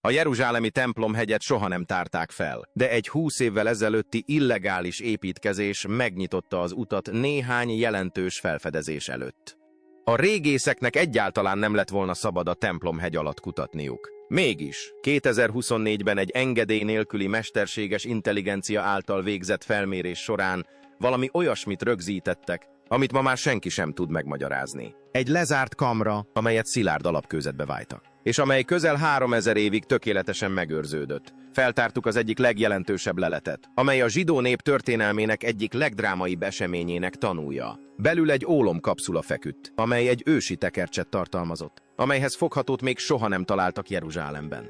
A jeruzsálemi templomhegyet soha nem tárták fel, de egy 20 évvel ezelőtti illegális építkezés megnyitotta az utat néhány jelentős felfedezés előtt. A régészeknek egyáltalán nem lett volna szabad a templomhegy alatt kutatniuk. Mégis 2024-ben egy engedély nélküli mesterséges intelligencia által végzett felmérés során valami olyasmit rögzítettek, amit ma már senki sem tud megmagyarázni. Egy lezárt kamra, amelyet szilárd alapkőzetbe vájtak, és amely közel 3000 évig tökéletesen megőrződött. Feltártuk az egyik legjelentősebb leletet, amely a zsidó nép történelmének egyik legdrámaibb eseményének tanúja. Belül egy ólomkapszula feküdt, amely egy ősi tekercset tartalmazott, amelyhez foghatót még soha nem találtak Jeruzsálemben.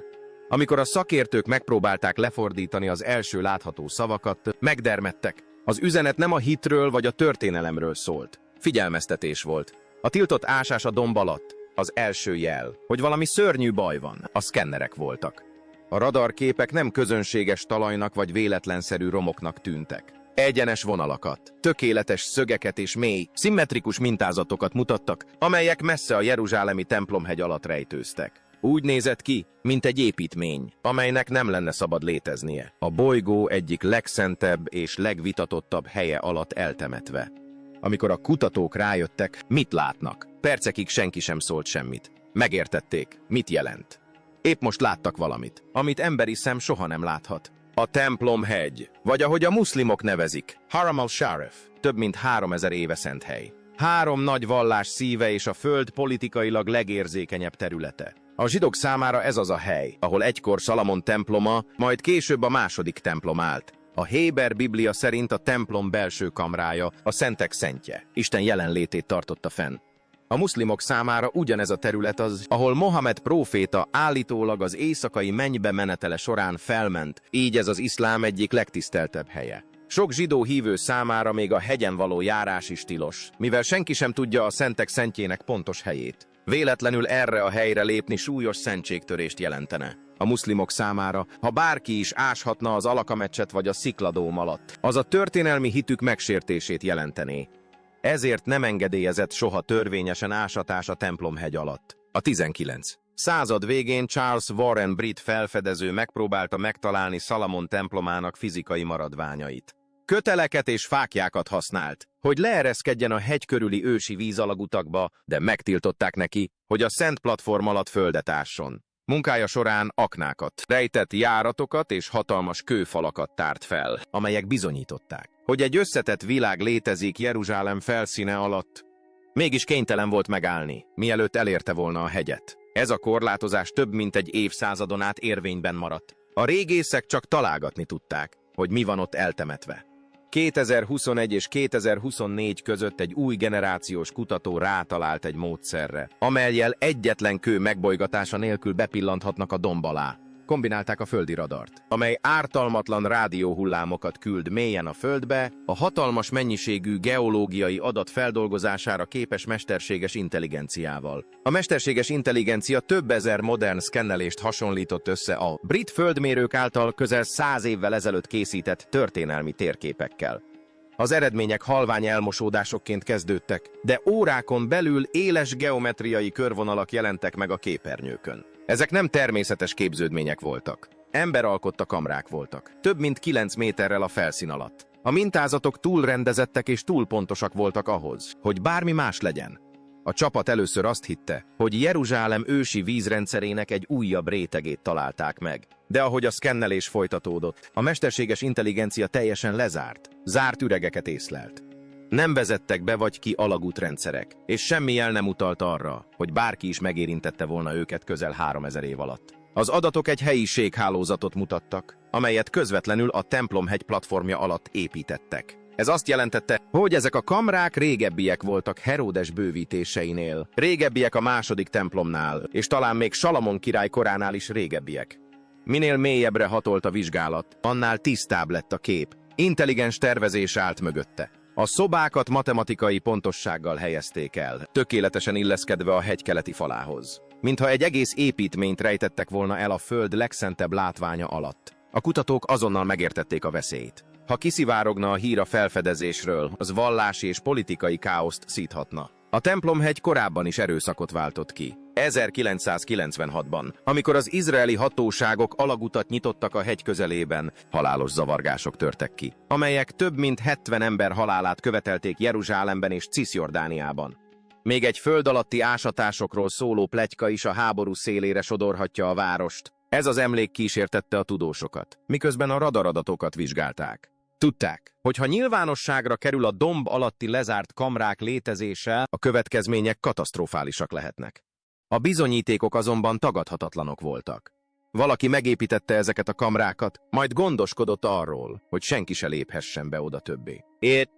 Amikor a szakértők megpróbálták lefordítani az első látható szavakat, megdermedtek. Az üzenet nem a hitről vagy a történelemről szólt. Figyelmeztetés volt. A tiltott ásás a domb alatt az első jel, hogy valami szörnyű baj van. A szkennerek voltak. A radarképek nem közönséges talajnak vagy véletlenszerű romoknak tűntek. Egyenes vonalakat, tökéletes szögeket és mély, szimmetrikus mintázatokat mutattak, amelyek messze a jeruzsálemi templomhegy alatt rejtőztek. Úgy nézett ki, mint egy építmény, amelynek nem lenne szabad léteznie. A bolygó egyik legszentebb és legvitatottabb helye alatt eltemetve. Amikor a kutatók rájöttek, mit látnak, percekig senki sem szólt semmit. Megértették, mit jelent. Épp most láttak valamit, amit emberi szem soha nem láthat. A templomhegy, vagy ahogy a muszlimok nevezik, Haram al-Sharif, több mint 3000 éve szent hely. 3 nagy vallás szíve és a föld politikailag legérzékenyebb területe. A zsidók számára ez az a hely, ahol egykor Salamon temploma, majd később a második templom állt. A Héber Biblia szerint a templom belső kamrája, a szentek szentje, Isten jelenlétét tartotta fenn. A muszlimok számára ugyanez a terület az, ahol Mohamed próféta állítólag az éjszakai mennybe menetele során felment, így ez az iszlám egyik legtiszteltebb helye. Sok zsidó hívő számára még a hegyen való járás is tilos, mivel senki sem tudja a szentek szentjének pontos helyét. Véletlenül erre a helyre lépni súlyos szentségtörést jelentene. A muszlimok számára, ha bárki is áshatna az Alakameccset vagy a Szikladóm alatt, az a történelmi hitük megsértését jelentené. Ezért nem engedélyezett soha törvényesen ásatás a templomhegy alatt. A 19. század végén Charles Warren brit felfedező megpróbálta megtalálni Salamon templomának fizikai maradványait. Köteleket és fáklyákat használt, hogy leereszkedjen a hegy körüli ősi vízalagutakba, de megtiltották neki, hogy a szent platform alatt földet ásson. Munkája során aknákat, rejtett járatokat és hatalmas kőfalakat tárt fel, amelyek bizonyították, hogy egy összetett világ létezik Jeruzsálem felszíne alatt. Mégis kénytelen volt megállni, mielőtt elérte volna a hegyet. Ez a korlátozás több mint egy évszázadon át érvényben maradt. A régészek csak találgatni tudták, hogy mi van ott eltemetve. 2021 és 2024 között egy új generációs kutató rátalált egy módszerre, amellyel egyetlen kő megbolygatása nélkül bepillanthatnak a domb alá. Kombinálták a földi radart, amely ártalmatlan rádióhullámokat küld mélyen a földbe, a hatalmas mennyiségű geológiai adat feldolgozására képes mesterséges intelligenciával. A mesterséges intelligencia több ezer modern szkennelést hasonlított össze a brit földmérők által közel 100 évvel ezelőtt készített történelmi térképekkel. Az eredmények halvány elmosódásokként kezdődtek, de órákon belül éles geometriai körvonalak jelentek meg a képernyőkön. Ezek nem természetes képződmények voltak. Emberalkotta kamrák voltak, több mint 9 méterrel a felszín alatt. A mintázatok túl rendezettek és túl pontosak voltak ahhoz, hogy bármi más legyen. A csapat először azt hitte, hogy Jeruzsálem ősi vízrendszerének egy újabb rétegét találták meg. De ahogy a szkennelés folytatódott, a mesterséges intelligencia teljesen lezárt, zárt üregeket észlelt. Nem vezettek be vagy ki alagútrendszerek, és semmi jel nem utalt arra, hogy bárki is megérintette volna őket közel 3000 év alatt. Az adatok egy helyiséghálózatot mutattak, amelyet közvetlenül a templomhegy platformja alatt építettek. Ez azt jelentette, hogy ezek a kamrák régebbiek voltak Heródes bővítéseinél, régebbiek a második templomnál, és talán még Salamon király koránál is régebbiek. Minél mélyebbre hatolt a vizsgálat, annál tisztább lett a kép. Intelligens tervezés állt mögötte. A szobákat matematikai pontossággal helyezték el, tökéletesen illeszkedve a hegy keleti falához. Mintha egy egész építményt rejtettek volna el a föld legszentebb látványa alatt. A kutatók azonnal megértették a veszélyt. Ha kiszivárogna a hír a felfedezésről, az vallási és politikai káoszt szíthatna. A templomhegy korábban is erőszakot váltott ki. 1996-ban, amikor az izraeli hatóságok alagutat nyitottak a hegy közelében, halálos zavargások törtek ki, amelyek több mint 70 ember halálát követelték Jeruzsálemben és Ciszjordániában. Még egy föld alatti ásatásokról szóló pletyka is a háború szélére sodorhatja a várost. Ez az emlék kísértette a tudósokat, miközben a radaradatokat vizsgálták. Tudták, hogy ha nyilvánosságra kerül a domb alatti lezárt kamrák létezése, a következmények katasztrofálisak lehetnek. A bizonyítékok azonban tagadhatatlanok voltak. Valaki megépítette ezeket a kamrákat, majd gondoskodott arról, hogy senki se léphessen be oda többé.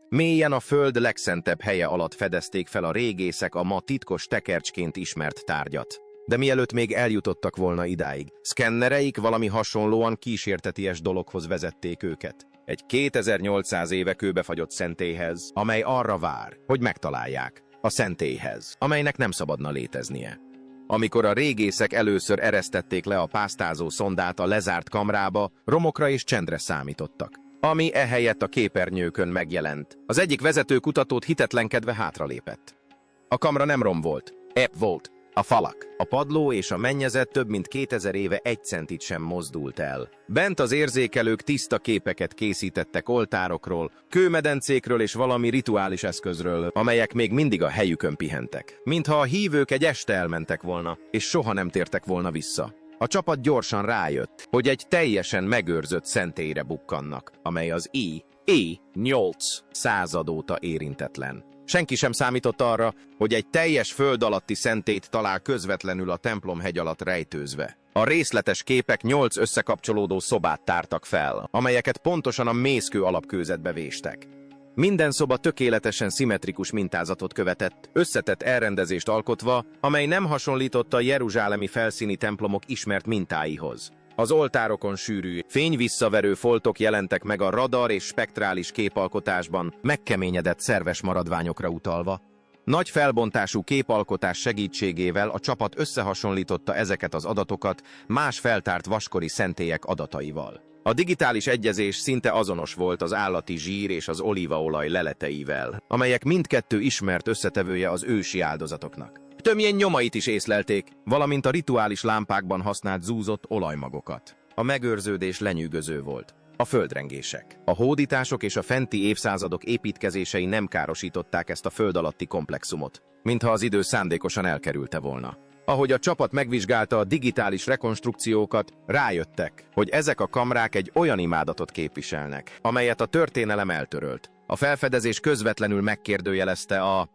Mélyen a föld legszentebb helye alatt fedezték fel a régészek a ma titkos tekercsként ismert tárgyat. De mielőtt még eljutottak volna idáig, szkennereik valami hasonlóan kísérteties dologhoz vezették őket. Egy 2800 éve kőbefagyott szentélyhez, amely arra vár, hogy megtalálják. A szentélyhez, amelynek nem szabadna léteznie. Amikor a régészek először eresztették le a pásztázó szondát a lezárt kamrába, romokra és csendre számítottak, ami ehelyett a képernyőkön megjelent. Az egyik vezető kutatót hitetlenkedve hátralépett. A kamra nem rom volt, ebb volt. A falak, a padló és a mennyezet több mint 2000 éve 1 centit sem mozdult el. Bent az érzékelők tiszta képeket készítettek oltárokról, kőmedencékről és valami rituális eszközről, amelyek még mindig a helyükön pihentek. Mintha a hívők egy este elmentek volna, és soha nem tértek volna vissza. A csapat gyorsan rájött, hogy egy teljesen megőrzött szentélyre bukkannak, amely az I-8 század óta érintetlen. Senki sem számított arra, hogy egy teljes föld alatti szentélyt talál közvetlenül a templomhegy alatt rejtőzve. A részletes képek 8 összekapcsolódó szobát tártak fel, amelyeket pontosan a mészkő alapkőzetbe véstek. Minden szoba tökéletesen szimmetrikus mintázatot követett, összetett elrendezést alkotva, amely nem hasonlított a jeruzsálemi felszíni templomok ismert mintáihoz. Az oltárokon sűrű, fényvisszaverő foltok jelentek meg a radar és spektrális képalkotásban, megkeményedett szerves maradványokra utalva. Nagy felbontású képalkotás segítségével a csapat összehasonlította ezeket az adatokat más feltárt vaskori szentélyek adataival. A digitális egyezés szinte azonos volt az állati zsír és az olívaolaj leleteivel, amelyek mindkettő ismert összetevője az ősi áldozatoknak. Tömjén nyomait is észlelték, valamint a rituális lámpákban használt zúzott olajmagokat. A megőrződés lenyűgöző volt. A földrengések, a hódítások és a fenti évszázadok építkezései nem károsították ezt a föld alatti komplexumot, mintha az idő szándékosan elkerülte volna. Ahogy a csapat megvizsgálta a digitális rekonstrukciókat, rájöttek, hogy ezek a kamrák egy olyan imádatot képviselnek, amelyet a történelem eltörölt. A felfedezés közvetlenül megkérdőjelezte a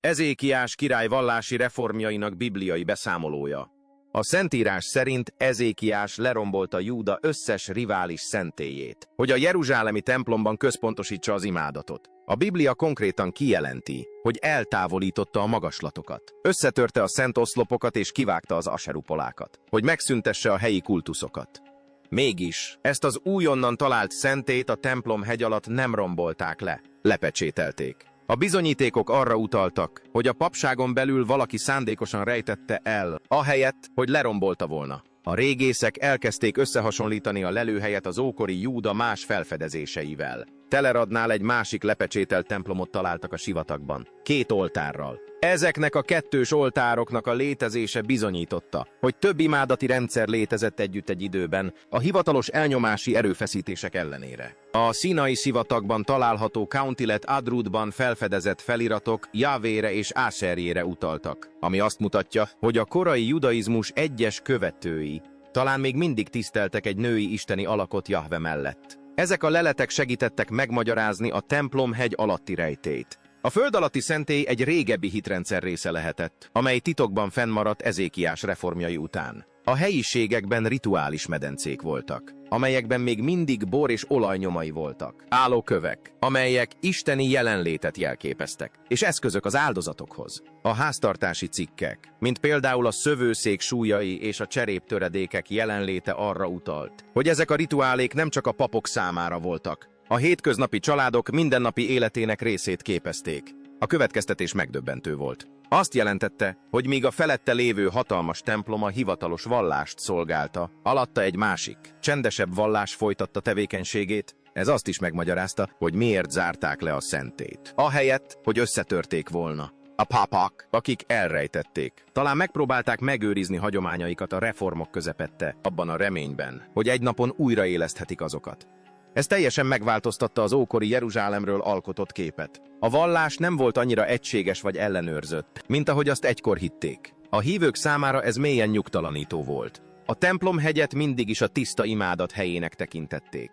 Ezékiás király vallási reformjainak bibliai beszámolója. A Szentírás szerint Ezékiás lerombolta Júda összes rivális szentélyét, hogy a jeruzsálemi templomban központosítsa az imádatot. A Biblia konkrétan kijelenti, hogy eltávolította a magaslatokat. Összetörte a szent oszlopokat és kivágta az aserupolákat, hogy megszüntesse a helyi kultuszokat. Mégis, ezt az újonnan talált szentét a templomhegy alatt nem rombolták le, lepecsételték. A bizonyítékok arra utaltak, hogy a papságon belül valaki szándékosan rejtette el, ahelyett, hogy lerombolta volna. A régészek elkezdték összehasonlítani a lelőhelyet az ókori Júda más felfedezéseivel. Teleradnál egy másik lepecsételt templomot találtak a sivatagban, 2 oltárral. Ezeknek a kettős oltároknak a létezése bizonyította, hogy több imádati rendszer létezett együtt egy időben, a hivatalos elnyomási erőfeszítések ellenére. A Színai sivatagban található Countilet Adrudban felfedezett feliratok Jahvére és Áserjére utaltak, ami azt mutatja, hogy a korai judaizmus egyes követői talán még mindig tiszteltek egy női isteni alakot Jahve mellett. Ezek a leletek segítettek megmagyarázni a templomhegy alatti rejtélyt. A föld alatti szentély egy régebbi hitrendszer része lehetett, amely titokban fennmaradt Ezékiás reformjai után. A helyiségekben rituális medencék voltak, amelyekben még mindig bor és olajnyomai voltak. Állókövek, amelyek isteni jelenlétet jelképeztek, és eszközök az áldozatokhoz. A háztartási cikkek, mint például a szövőszék súlyai és a cseréptöredékek jelenléte arra utalt, hogy ezek a rituálék nem csak a papok számára voltak. A hétköznapi családok mindennapi életének részét képezték. A következtetés megdöbbentő volt. Azt jelentette, hogy míg a felette lévő hatalmas templom a hivatalos vallást szolgálta, alatta egy másik, csendesebb vallás folytatta tevékenységét, ez azt is megmagyarázta, hogy miért zárták le a szentélyt. Ahelyett, hogy összetörték volna. A pápák, akik elrejtették, talán megpróbálták megőrizni hagyományaikat a reformok közepette, abban a reményben, hogy egy napon újraéleszthetik azokat. Ez teljesen megváltoztatta az ókori Jeruzsálemről alkotott képet. A vallás nem volt annyira egységes vagy ellenőrzött, mint ahogy azt egykor hitték. A hívők számára ez mélyen nyugtalanító volt. A templomhegyet mindig is a tiszta imádat helyének tekintették.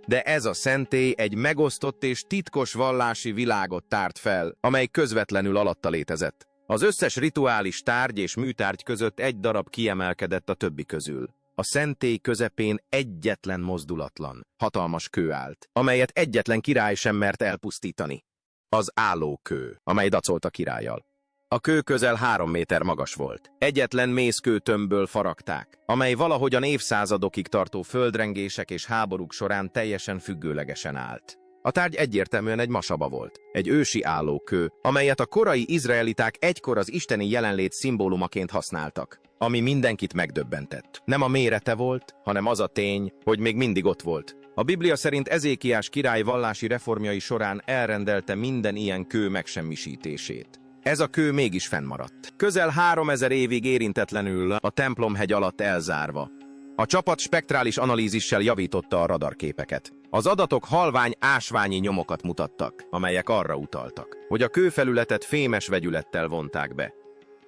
De ez a szentély egy megosztott és titkos vallási világot tárt fel, amely közvetlenül alatta létezett. Az összes rituális tárgy és műtárgy között egy darab kiemelkedett a többi közül. A szentély közepén egyetlen mozdulatlan, hatalmas kő állt, amelyet egyetlen király sem mert elpusztítani. Az állókő, amely dacolt a királlyal. A kő közel 3 méter magas volt. Egyetlen mészkőtömbből faragták, amely valahogyan évszázadokig tartó földrengések és háborúk során teljesen függőlegesen állt. A tárgy egyértelműen egy masaba volt, egy ősi állókő, amelyet a korai izraeliták egykor az isteni jelenlét szimbólumaként használtak, ami mindenkit megdöbbentett. Nem a mérete volt, hanem az a tény, hogy még mindig ott volt. A Biblia szerint Ezékiás király vallási reformjai során elrendelte minden ilyen kő megsemmisítését. Ez a kő mégis fennmaradt. Közel 3000 évig érintetlenül a templomhegy alatt elzárva. A csapat spektrális analízissel javította a radarképeket. Az adatok halvány ásványi nyomokat mutattak, amelyek arra utaltak, hogy a kőfelületet fémes vegyülettel vonták be.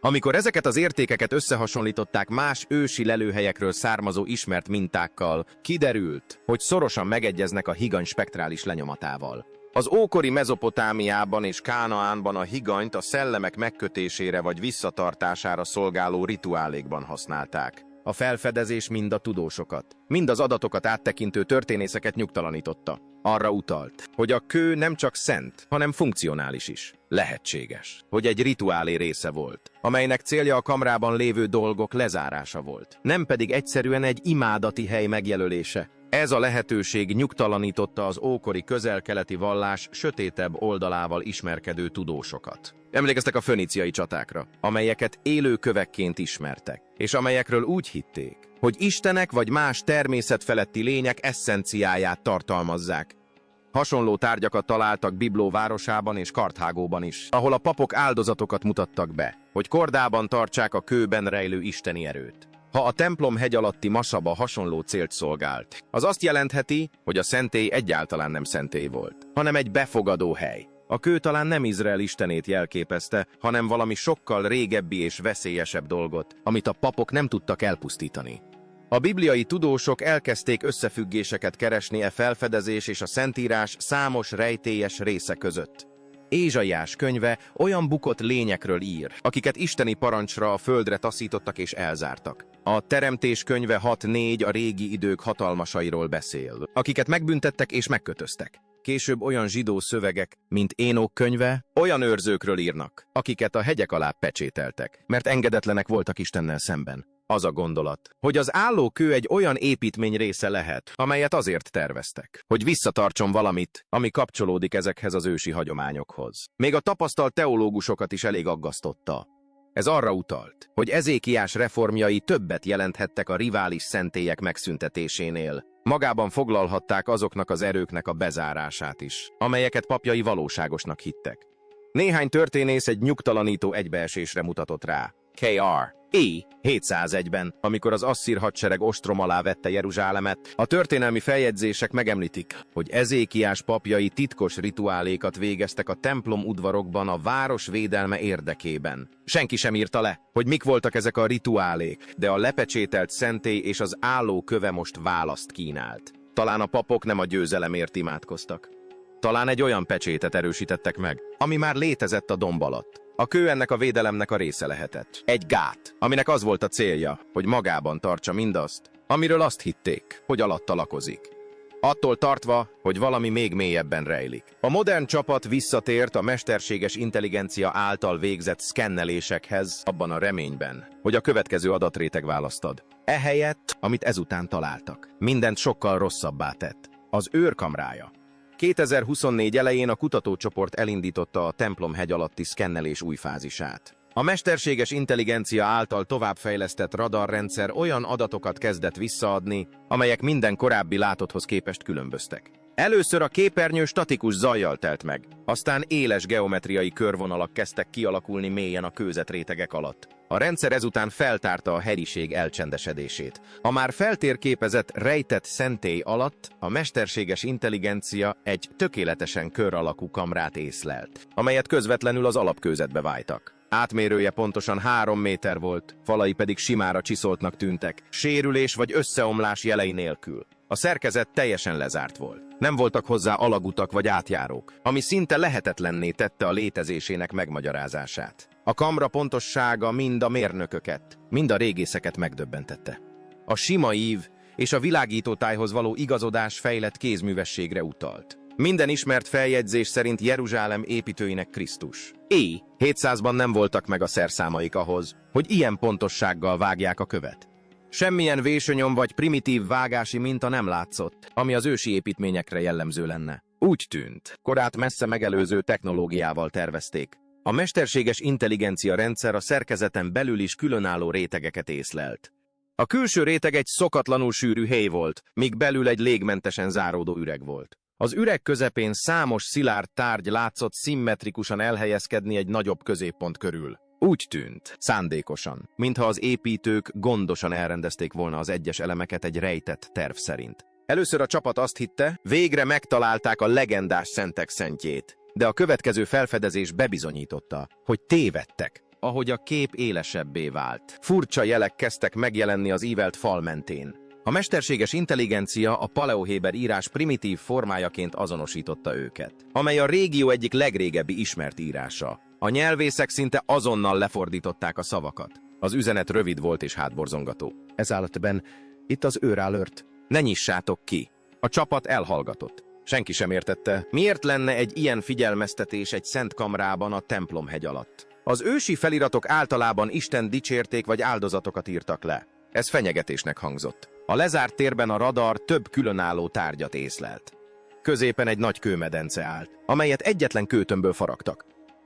Amikor ezeket az értékeket összehasonlították más ősi lelőhelyekről származó ismert mintákkal, kiderült, hogy szorosan megegyeznek a higany spektrális lenyomatával. Az ókori Mezopotámiában és Kánaánban a higanyt a szellemek megkötésére vagy visszatartására szolgáló rituálékban használták. A felfedezés mind a tudósokat, mind az adatokat áttekintő történészeket nyugtalanította. Arra utalt, hogy a kő nem csak szent, hanem funkcionális is. Lehetséges, hogy egy rituálé része volt, amelynek célja a kamrában lévő dolgok lezárása volt, nem pedig egyszerűen egy imádati hely megjelölése. Ez a lehetőség nyugtalanította az ókori közel-keleti vallás sötétebb oldalával ismerkedő tudósokat. Emlékeztek a föníciai csatákra, amelyeket élő kövekként ismertek, és amelyekről úgy hitték, hogy istenek vagy más természetfeletti lények esszenciáját tartalmazzák. Hasonló tárgyakat találtak Bibló városában és Karthágóban is, ahol a papok áldozatokat mutattak be, hogy kordában tartsák a kőben rejlő isteni erőt. Ha a templomhegy alatti masaba hasonló célt szolgált, az azt jelentheti, hogy a szentély egyáltalán nem szentély volt, hanem egy befogadó hely. A kő talán nem Izrael istenét jelképezte, hanem valami sokkal régebbi és veszélyesebb dolgot, amit a papok nem tudtak elpusztítani. A bibliai tudósok elkezdték összefüggéseket keresni e felfedezés és a Szentírás számos rejtélyes része között. Ézsaiás könyve olyan bukott lényekről ír, akiket isteni parancsra a földre taszítottak és elzártak. A Teremtés könyve 6:4 a régi idők hatalmasairól beszél, akiket megbüntettek és megkötöztek. Később olyan zsidó szövegek, mint Énok könyve, olyan őrzőkről írnak, akiket a hegyek alá pecsételtek, mert engedetlenek voltak Istennel szemben. Az a gondolat, hogy az állókő egy olyan építmény része lehet, amelyet azért terveztek, hogy visszatartson valamit, ami kapcsolódik ezekhez az ősi hagyományokhoz. Még a tapasztalt teológusokat is elég aggasztotta. Ez arra utalt, hogy Ezékiás reformjai többet jelenthettek a rivális szentélyek megszüntetésénél. Magában foglalhatták azoknak az erőknek a bezárását is, amelyeket papjai valóságosnak hittek. Néhány történész egy nyugtalanító egybeesésre mutatott rá. K.R. E. 701-ben, amikor az asszír hadsereg ostrom alá vette Jeruzsálemet, a történelmi feljegyzések megemlítik, hogy Ezékiás papjai titkos rituálékat végeztek a templom udvarokban a város védelme érdekében. Senki sem írta le, hogy mik voltak ezek a rituálék, de a lepecsételt szentély és az álló köve most választ kínált. Talán a papok nem a győzelemért imádkoztak. Talán egy olyan pecsétet erősítettek meg, ami már létezett a domb alatt. A kő ennek a védelemnek a része lehetett. Egy gát, aminek az volt a célja, hogy magában tartsa mindazt, amiről azt hitték, hogy alatta lakozik. Attól tartva, hogy valami még mélyebben rejlik. A modern csapat visszatért a mesterséges intelligencia által végzett szkennelésekhez abban a reményben, hogy a következő adatréteg választad. Ehelyett, amit ezután találtak, mindent sokkal rosszabbá tett. Az őrkamrája. 2024 elején a kutatócsoport elindította a templomhegy alatti szkennelés új fázisát. A mesterséges intelligencia által továbbfejlesztett radarrendszer olyan adatokat kezdett visszaadni, amelyek minden korábbi látotthoz képest különböztek. Először a képernyő statikus zajjal telt meg, aztán éles geometriai körvonalak kezdtek kialakulni mélyen a kőzetrétegek alatt. A rendszer ezután feltárta a helyiség elcsendesedését. A már feltérképezett rejtett szentély alatt a mesterséges intelligencia egy tökéletesen kör alakú kamrát észlelt, amelyet közvetlenül az alapkőzetbe vájtak. Átmérője pontosan 3 méter volt, falai pedig simára csiszoltnak tűntek, sérülés vagy összeomlás jelei nélkül. A szerkezet teljesen lezárt volt. Nem voltak hozzá alagutak vagy átjárók, ami szinte lehetetlenné tette a létezésének megmagyarázását. A kamra pontossága mind a mérnököket, mind a régészeket megdöbbentette. A sima ív és a világítótájhoz való igazodás fejlett kézművességre utalt. Minden ismert feljegyzés szerint Jeruzsálem építőinek Krisztus. 700-ban nem voltak meg a szerszámaik ahhoz, hogy ilyen pontossággal vágják a követ. Semmilyen vésőnyom vagy primitív vágási minta nem látszott, ami az ősi építményekre jellemző lenne. Úgy tűnt, korát messze megelőző technológiával tervezték. A mesterséges intelligencia rendszer a szerkezeten belül is különálló rétegeket észlelt. A külső réteg egy szokatlanul sűrű héj volt, míg belül egy légmentesen záródó üreg volt. Az üreg közepén számos szilárd tárgy látszott szimmetrikusan elhelyezkedni egy nagyobb középpont körül. Úgy tűnt, szándékosan, mintha az építők gondosan elrendezték volna az egyes elemeket egy rejtett terv szerint. Először a csapat azt hitte, végre megtalálták a legendás szentek szentjét, de a következő felfedezés bebizonyította, hogy tévedtek, ahogy a kép élesebbé vált. Furcsa jelek kezdtek megjelenni az ívelt fal mentén. A mesterséges intelligencia a paleohéber írás primitív formájaként azonosította őket, amely a régió egyik legrégebbi ismert írása. A nyelvészek szinte azonnal lefordították a szavakat. Az üzenet rövid volt és hátborzongató. Ez állatben, itt az őrálört. Ne nyissátok ki! A csapat elhallgatott. Senki sem értette, miért lenne egy ilyen figyelmeztetés egy szent kamrában a templomhegy alatt. Az ősi feliratok általában Isten dicsérték vagy áldozatokat írtak le. Ez fenyegetésnek hangzott. A lezárt térben a radar több különálló tárgyat észlelt. Középen egy nagy kőmedence állt, amelyet egyetlen kőtömbből faragtak.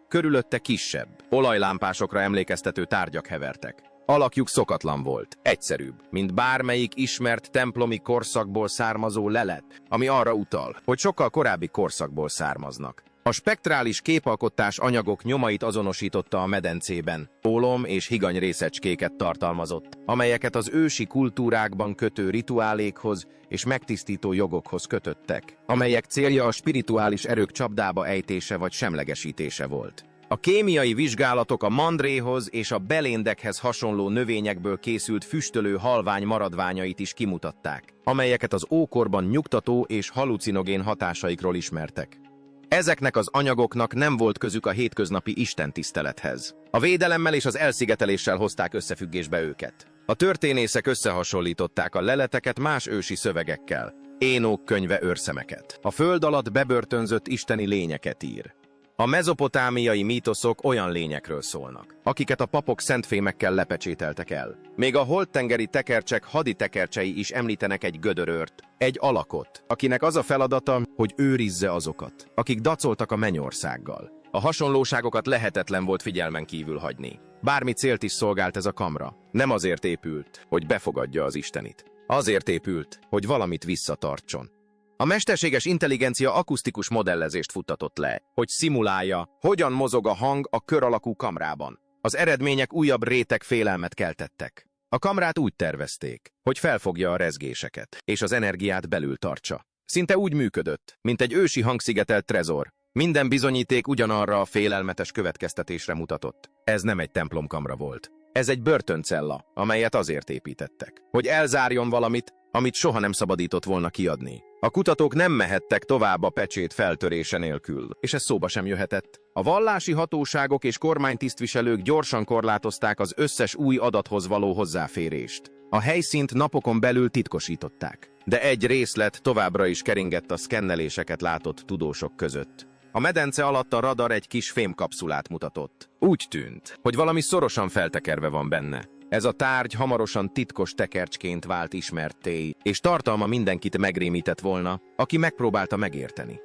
Körülötte kisebb, olajlámpásokra emlékeztető tárgyak hevertek. Alakjuk szokatlan volt, egyszerűbb, mint bármelyik ismert templomi korszakból származó lelet, ami arra utal, hogy sokkal korábbi korszakból származnak. A spektrális képalkotás anyagok nyomait azonosította a medencében, ólom és higany részecskéket tartalmazott, amelyeket az ősi kultúrákban kötő rituálékhoz és megtisztító jogokhoz kötöttek, amelyek célja a spirituális erők csapdába ejtése vagy semlegesítése volt. A kémiai vizsgálatok a mandréhoz és a beléndekhez hasonló növényekből készült füstölő halvány maradványait is kimutatták, amelyeket az ókorban nyugtató és halucinogén hatásaikról ismertek. Ezeknek az anyagoknak nem volt közük a hétköznapi istentisztelethez. A védelemmel és az elszigeteléssel hozták összefüggésbe őket. A történészek összehasonlították a leleteket más ősi szövegekkel. Énók könyve őrszemeket. A föld alatt bebörtönzött isteni lényeket ír. A mezopotámiai mítoszok olyan lényekről szólnak, akiket a papok szentfémekkel lepecsételtek el. Még a holttengeri tekercsek haditekercsei is említenek egy gödörőrt, egy alakot, akinek az a feladata, hogy őrizze azokat, akik dacoltak a mennyországgal. A hasonlóságokat lehetetlen volt figyelmen kívül hagyni. Bármi célt is szolgált ez a kamra. Nem azért épült, hogy befogadja az istenit. Azért épült, hogy valamit visszatartson. A mesterséges intelligencia akusztikus modellezést futtatott le, hogy szimulálja, hogyan mozog a hang a kör alakú kamrában. Az eredmények újabb réteg félelmet keltettek. A kamrát úgy tervezték, hogy felfogja a rezgéseket, és az energiát belül tartsa. Szinte úgy működött, mint egy ősi hangszigetelt trezor. Minden bizonyíték ugyanarra a félelmetes következtetésre mutatott. Ez nem egy templomkamra volt. Ez egy börtöncella, amelyet azért építettek, hogy elzárjon valamit, amit soha nem szabadított volna kiadni. A kutatók nem mehettek tovább a pecsét feltörése nélkül, és ez szóba sem jöhetett. A vallási hatóságok és kormánytisztviselők gyorsan korlátozták az összes új adathoz való hozzáférést. A helyszínt napokon belül titkosították, de egy részlet továbbra is keringett a szkenneléseket látott tudósok között. A medence alatt a radar egy kis fémkapszulát mutatott. Úgy tűnt, hogy valami szorosan feltekerve van benne. Ez a tárgy hamarosan titkos tekercsként vált ismertté, és tartalma mindenkit megrémített volna, aki megpróbálta megérteni.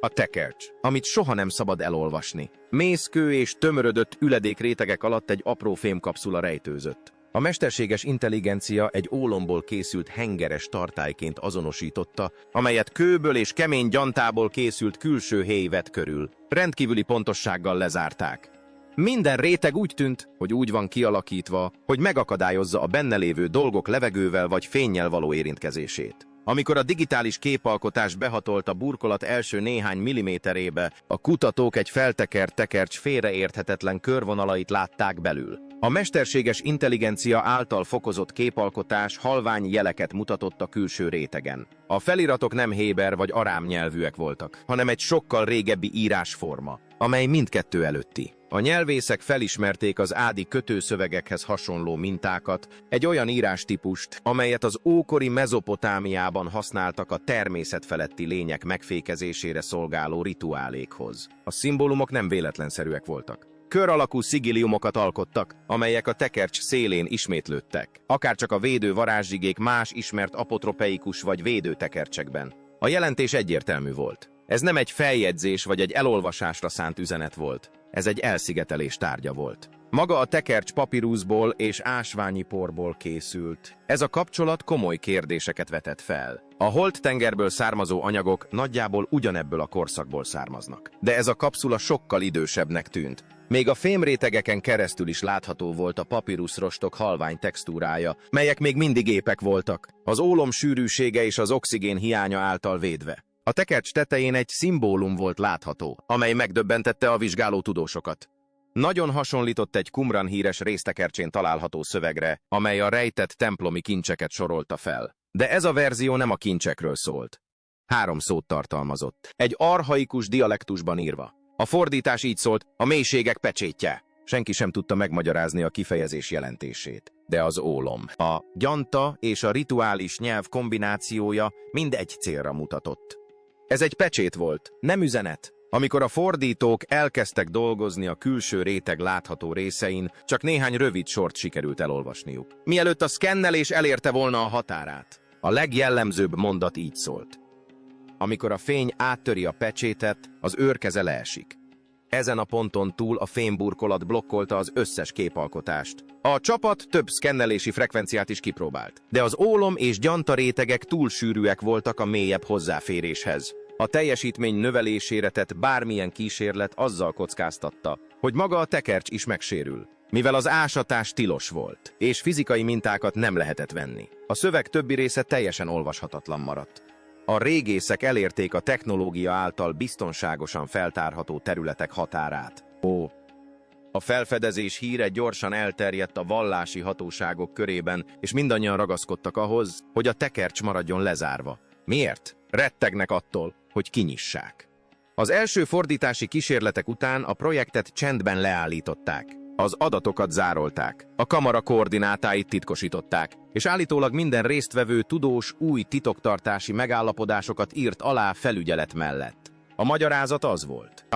A tekercs, amit soha nem szabad elolvasni. Mészkő és tömörödött üledékrétegek alatt egy apró fémkapszula rejtőzött. A mesterséges intelligencia egy ólomból készült hengeres tartályként azonosította, amelyet kőből és kemény gyantából készült külső héj vett körül. Rendkívüli pontossággal lezárták. Minden réteg úgy tűnt, hogy úgy van kialakítva, hogy megakadályozza a benne lévő dolgok levegővel vagy fénnyel való érintkezését. Amikor a digitális képalkotás behatolt a burkolat első néhány milliméterébe, a kutatók egy feltekert tekercs félreérthetetlen körvonalait látták belül. A mesterséges intelligencia által fokozott képalkotás halvány jeleket mutatott a külső rétegen. A feliratok nem héber vagy arám nyelvűek voltak, hanem egy sokkal régebbi írásforma, amely mindkettő előtti. A nyelvészek felismerték az ádi kötőszövegekhez hasonló mintákat, egy olyan írástípust, amelyet az ókori Mezopotámiában használtak a természet feletti lények megfékezésére szolgáló rituálékhoz. A szimbólumok nem véletlenszerűek voltak. Kör alakú szigiliumokat alkottak, amelyek a tekercs szélén ismétlődtek, akárcsak a védő varázsigék más ismert apotropeikus vagy védő tekercsekben. A jelentés egyértelmű volt. Ez nem egy feljegyzés vagy egy elolvasásra szánt üzenet volt. Ez egy elszigetelés tárgya volt. Maga a tekercs papíruszból és ásványi porból készült. Ez a kapcsolat komoly kérdéseket vetett fel. A Holt-tengerből származó anyagok nagyjából ugyanebből a korszakból származnak. De ez a kapszula sokkal idősebbnek tűnt. Még a fémrétegeken keresztül is látható volt a papíruszrostok halvány textúrája, melyek még mindig épek voltak, az ólom sűrűsége és az oxigén hiánya által védve. A tekercs tetején egy szimbólum volt látható, amely megdöbbentette a vizsgáló tudósokat. Nagyon hasonlított egy Qumran híres résztekercsén található szövegre, amely a rejtett templomi kincseket sorolta fel. De ez a verzió nem a kincsekről szólt. 3 szót tartalmazott, egy archaikus dialektusban írva. A fordítás így szólt: a mélységek pecsétje. Senki sem tudta megmagyarázni a kifejezés jelentését. De az ólom, a gyanta és a rituális nyelv kombinációja mind egy célra mutatott. Ez egy pecsét volt, nem üzenet. Amikor a fordítók elkezdtek dolgozni a külső réteg látható részein, csak néhány rövid sort sikerült elolvasniuk. Mielőtt a szkennelés elérte volna a határát. A legjellemzőbb mondat így szólt: amikor a fény áttöri a pecsétet, az őrkeze leesik. Ezen a ponton túl a fémburkolat blokkolta az összes képalkotást. A csapat több szkennelési frekvenciát is kipróbált, de az ólom és gyanta rétegek túl sűrűek voltak a mélyebb hozzáféréshez. A teljesítmény növelésére tett bármilyen kísérlet azzal kockáztatta, hogy maga a tekercs is megsérül, mivel az ásatás tilos volt, és fizikai mintákat nem lehetett venni. A szöveg többi része teljesen olvashatatlan maradt. A régészek elérték a technológia által biztonságosan feltárható területek határát. A felfedezés híre gyorsan elterjedt a vallási hatóságok körében, és mindannyian ragaszkodtak ahhoz, hogy a tekercs maradjon lezárva. Miért? Rettegnek attól, hogy kinyissák. Az első fordítási kísérletek után a projektet csendben leállították. Az adatokat zárolták, a kamara koordinátáit titkosították, és állítólag minden résztvevő tudós új titoktartási megállapodásokat írt alá felügyelet mellett. A magyarázat az volt,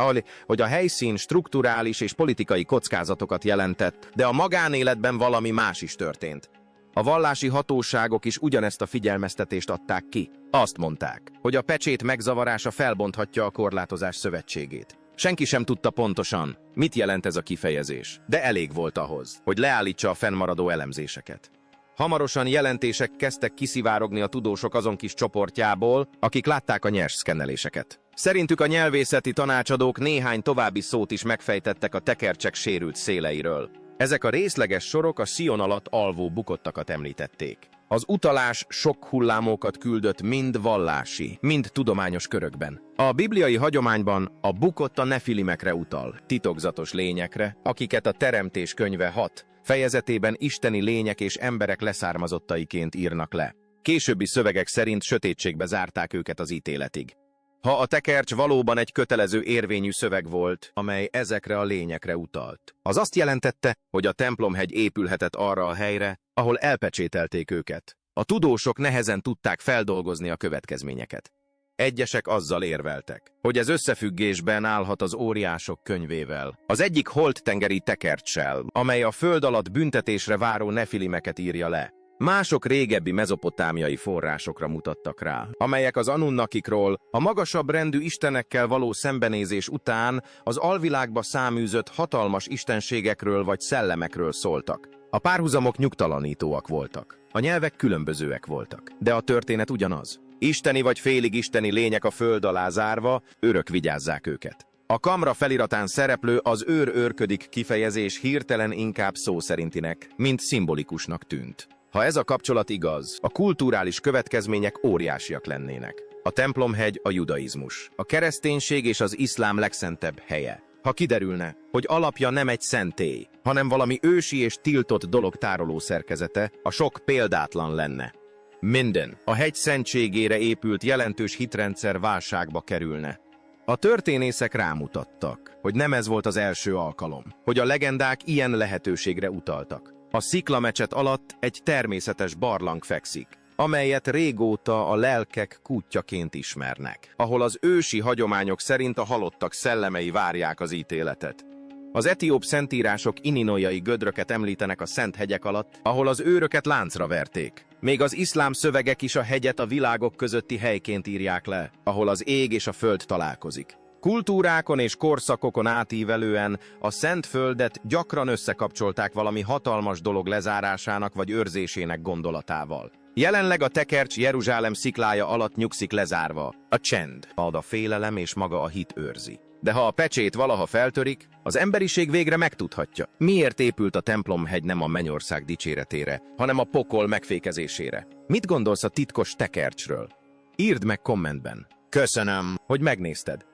hogy a helyszín strukturális és politikai kockázatokat jelentett, de a magánéletben valami más is történt. A vallási hatóságok is ugyanezt a figyelmeztetést adták ki. Azt mondták, hogy a pecsét megzavarása felbonthatja a korlátozás szövetségét. Senki sem tudta pontosan, mit jelent ez a kifejezés, de elég volt ahhoz, hogy leállítsa a fennmaradó elemzéseket. Hamarosan jelentések kezdtek kiszivárogni a tudósok azon kis csoportjából, akik látták a nyers szkenneléseket. Szerintük a nyelvészeti tanácsadók néhány további szót is megfejtettek a tekercsek sérült széleiről. Ezek a részleges sorok a Sion alatt alvó bukottakat említették. Az utalás sok hullámokat küldött mind vallási, mind tudományos körökben. A bibliai hagyományban a bukott a nefilimekre utal, titokzatos lényekre, akiket a Teremtés könyve 6 fejezetében isteni lények és emberek leszármazottaiként írnak le. Későbbi szövegek szerint sötétségbe zárták őket az ítéletig. Ha a tekercs valóban egy kötelező érvényű szöveg volt, amely ezekre a lényekre utalt, az azt jelentette, hogy a templomhegy épülhetett arra a helyre, ahol elpecsételték őket. A tudósok nehezen tudták feldolgozni a következményeket. Egyesek azzal érveltek, hogy ez összefüggésben állhat az óriások könyvével, az egyik holttengeri tekercssel, amely a föld alatt büntetésre váró nefilimeket írja le. Mások régebbi mezopotámiai forrásokra mutattak rá, amelyek az Anunnakikról, a magasabb rendű istenekkel való szembenézés után az alvilágba száműzött hatalmas istenségekről vagy szellemekről szóltak. A párhuzamok nyugtalanítóak voltak. A nyelvek különbözőek voltak, de a történet ugyanaz. Isteni vagy félig isteni lények a föld alá zárva, őrök vigyázzák őket. A kamra feliratán szereplő az őr őrködik kifejezés hirtelen inkább szó szerintinek, mint szimbolikusnak tűnt. Ha ez a kapcsolat igaz, a kulturális következmények óriásiak lennének. A templomhegy a judaizmus, a kereszténység és az iszlám legszentebb helye. Ha kiderülne, hogy alapja nem egy szentély, hanem valami ősi és tiltott dolog tároló szerkezete, a sok példátlan lenne. Minden a hegy szentségére épült jelentős hitrendszer válságba kerülne. A történészek rámutattak, hogy nem ez volt az első alkalom, hogy a legendák ilyen lehetőségre utaltak. A sziklamecset alatt egy természetes barlang fekszik, amelyet régóta a lelkek kútjaként ismernek, ahol az ősi hagyományok szerint a halottak szellemei várják az ítéletet. Az etióp szentírások ininojai gödröket említenek a szent hegyek alatt, ahol az őröket láncra verték. Még az iszlám szövegek is a hegyet a világok közötti helyként írják le, ahol az ég és a föld találkozik. Kultúrákon és korszakokon átívelően a szent földet gyakran összekapcsolták valami hatalmas dolog lezárásának vagy őrzésének gondolatával. Jelenleg a tekercs Jeruzsálem sziklája alatt nyugszik lezárva. A csend ad a félelem és maga a hit őrzi. De ha a pecsét valaha feltörik, az emberiség végre megtudhatja, miért épült a templomhegy nem a mennyország dicséretére, hanem a pokol megfékezésére. Mit gondolsz a titkos tekercsről? Írd meg kommentben. Köszönöm, hogy megnézted.